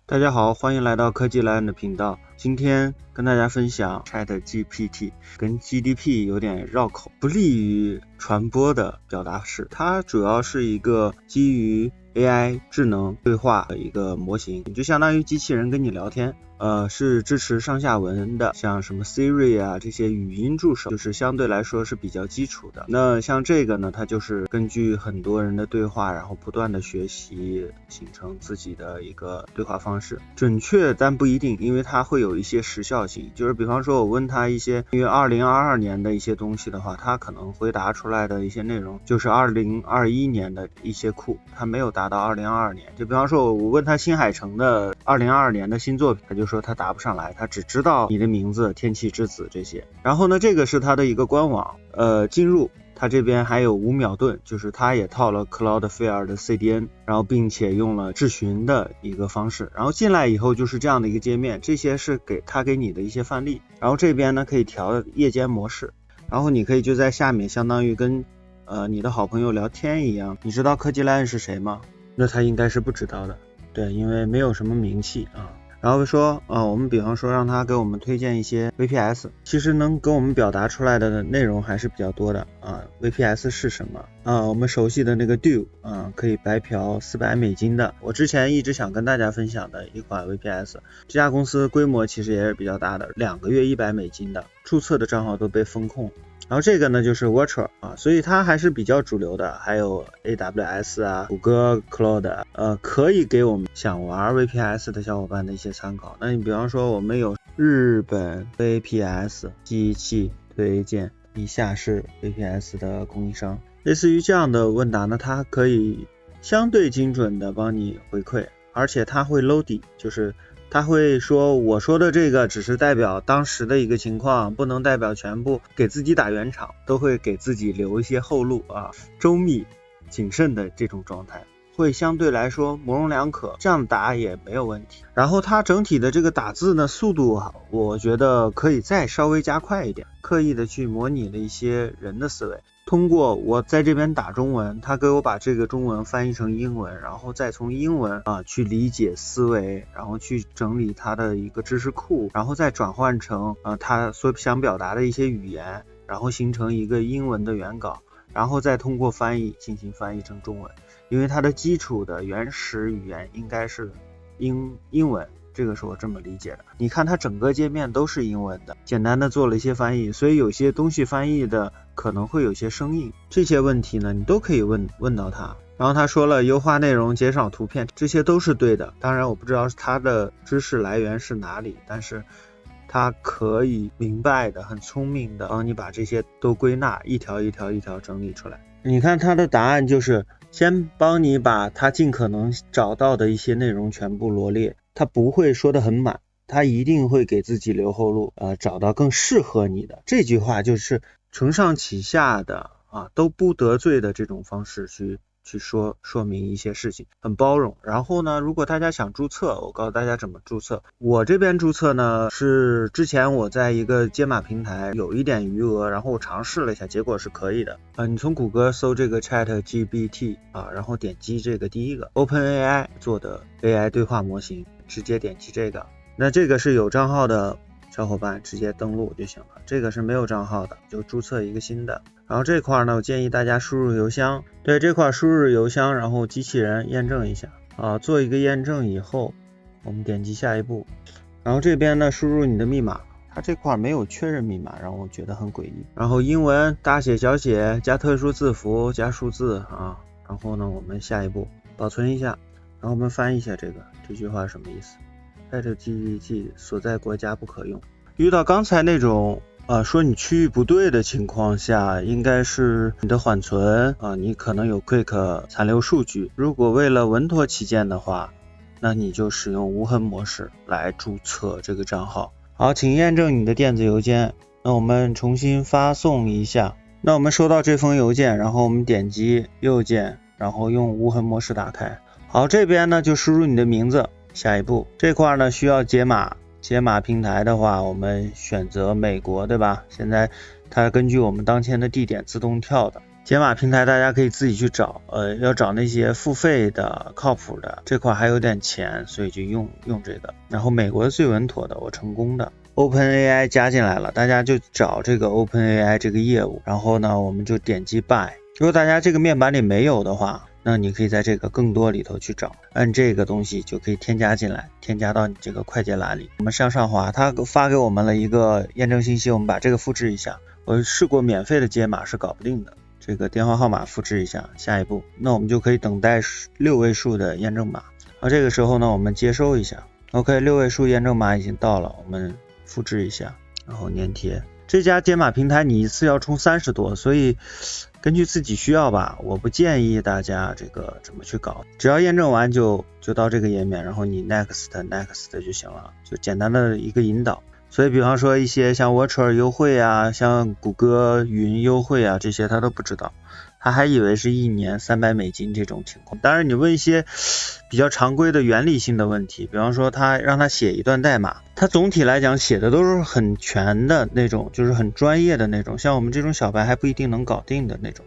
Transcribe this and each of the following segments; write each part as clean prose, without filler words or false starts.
大家好，欢迎来到科技来源的频道。今天跟大家分享 ChatGPT 跟 GDP 有点绕口，不利于传播的表达式。它主要是一个基于 AI 智能对话的一个模型，就相当于机器人跟你聊天，是支持上下文的，像什么 Siri 啊这些语音助手，就是相对来说是比较基础的。那像这个呢，它就是根据很多人的对话，然后不断的学习，形成自己的一个对话方式。准确但不一定，因为它会有一些时效性，就是比方说我问他一些关于2022年的一些东西的话，他可能回答出来的一些内容就是2021年的一些库，他没有达到2022年。就比方说我问他新海诚的2022年的新作品，他就说他答不上来，他只知道你的名字、天气之子这些。然后呢，这个是他的一个官网，进入它这边还有5秒盾，就是它也套了 Cloudflare 的 CDN， 然后并且用了质询的一个方式，然后进来以后就是这样的一个界面，这些是给你的一些范例。然后这边呢可以调夜间模式，然后你可以就在下面相当于跟你的好朋友聊天一样。你知道科技来源是谁吗？那他应该是不知道的，对，因为没有什么名气啊。然后说我们比方说让他给我们推荐一些 VPS， 其实能给我们表达出来的内容还是比较多的啊。VPS 是什么我们熟悉的那个 Do 可以白嫖$400的，我之前一直想跟大家分享的一款 VPS， 这家公司规模其实也是比较大的，2个月$100的，注册的账号都被封控。然后这个呢就是 Watcher 所以它还是比较主流的，还有 AWS 谷歌 Cloud， 可以给我们想玩 VPS 的小伙伴的一些参考。那你比方说我们有日本 VPS 机器推荐，以下是 VPS 的供应商，类似于这样的问答呢，它可以相对精准的帮你回馈，而且它会搂底，就是他会说我说的这个只是代表当时的一个情况，不能代表全部，给自己打圆场，都会给自己留一些后路周密谨慎的这种状态，会相对来说模棱两可，这样打也没有问题。然后它整体的这个打字呢速度我觉得可以再稍微加快一点，刻意的去模拟了一些人的思维，通过我在这边打中文，他给我把这个中文翻译成英文，然后再从英文去理解思维，然后去整理他的一个知识库，然后再转换成他所想表达的一些语言，然后形成一个英文的原稿，然后再通过翻译进行翻译成中文，因为它的基础的原始语言应该是英文，这个是我这么理解的。你看它整个界面都是英文的，简单的做了一些翻译，所以有些东西翻译的可能会有些生硬，这些问题呢你都可以问到它。然后他说了优化内容减少图片，这些都是对的，当然我不知道他的知识来源是哪里，但是他可以明白的很聪明的帮你把这些都归纳，一条一条整理出来。你看他的答案就是先帮你把他尽可能找到的一些内容全部罗列，他不会说得很满，他一定会给自己留后路，找到更适合你的。这句话就是承上启下的都不得罪的这种方式去说明一些事情，很包容。然后呢，如果大家想注册，我告诉大家怎么注册。我这边注册呢是之前我在一个解码平台有一点余额，然后我尝试了一下，结果是可以的。你从谷歌搜这个 ChatGPT 然后点击这个第一个 OpenAI 做的 AI 对话模型，直接点击这个。那这个是有账号的小伙伴直接登录就行了，这个是没有账号的就注册一个新的。然后这块呢，我建议大家输入邮箱，对，这块输入邮箱，然后机器人验证一下做一个验证以后，我们点击下一步，然后这边呢输入你的密码，它这块没有确认密码，让我觉得很诡异。然后英文大写小写加特殊字符加数字然后呢我们下一步保存一下，然后我们翻译一下这句话什么意思。ChatGPT 所在国家不可用。遇到刚才那种说你区域不对的情况下，应该是你的缓存你可能有 Quick 残留数据，如果为了稳妥起见的话，那你就使用无痕模式来注册这个账号。好，请验证你的电子邮件，那我们重新发送一下。那我们收到这封邮件，然后我们点击右键，然后用无痕模式打开。好，这边呢就输入你的名字，下一步这块呢需要解码平台的话，我们选择美国，对吧？现在它根据我们当前的地点自动跳的，解码平台大家可以自己去找，要找那些付费的靠谱的，这块还有点钱，所以就用这个。然后美国最稳妥的，我成功的 OpenAI 加进来了，大家就找这个 OpenAI 这个业务，然后呢我们就点击 Buy。如果大家这个面板里没有的话，那你可以在这个更多里头去找，按这个东西就可以添加进来，添加到你这个快捷栏里。我们向上滑，它发给我们了一个验证信息，我们把这个复制一下。我试过免费的解码是搞不定的，这个电话号码复制一下，下一步那我们就可以等待6位数的验证码。好，这个时候呢我们接收一下 OK， 6位数验证码已经到了，我们复制一下，然后粘贴。这家解码平台你一次要充30多，所以根据自己需要吧，我不建议大家这个怎么去搞，只要验证完就到这个页面，然后你 next 就行了，就简单的一个引导。所以比方说一些像 Watcher 优惠啊，像谷歌云优惠啊，这些他都不知道，他还以为是1年$300这种情况。当然你问一些比较常规的原理性的问题，比方说他让他写一段代码，他总体来讲写的都是很全的那种，就是很专业的那种，像我们这种小白还不一定能搞定的那种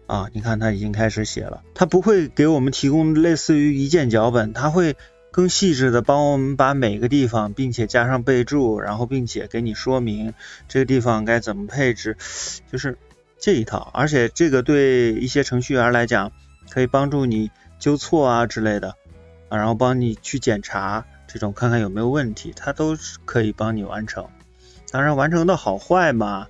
啊。你看他已经开始写了，他不会给我们提供类似于一键脚本，他会更细致的帮我们把每个地方并且加上备注，然后并且给你说明这个地方该怎么配置，就是这一套。而且这个对一些程序员来讲可以帮助你纠错啊之类的啊，然后帮你去检查这种看看有没有问题，它都是可以帮你完成。当然完成的好坏嘛，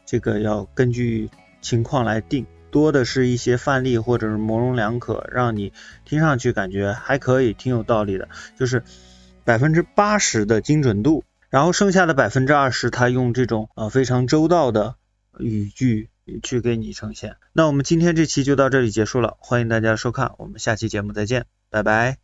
这个要根据情况来定，多的是一些范例或者是模棱两可，让你听上去感觉还可以，挺有道理的，就是80%的精准度，然后剩下的20%它用这种非常周到的语句去给你呈现。那我们今天这期就到这里结束了，欢迎大家收看，我们下期节目再见，拜拜。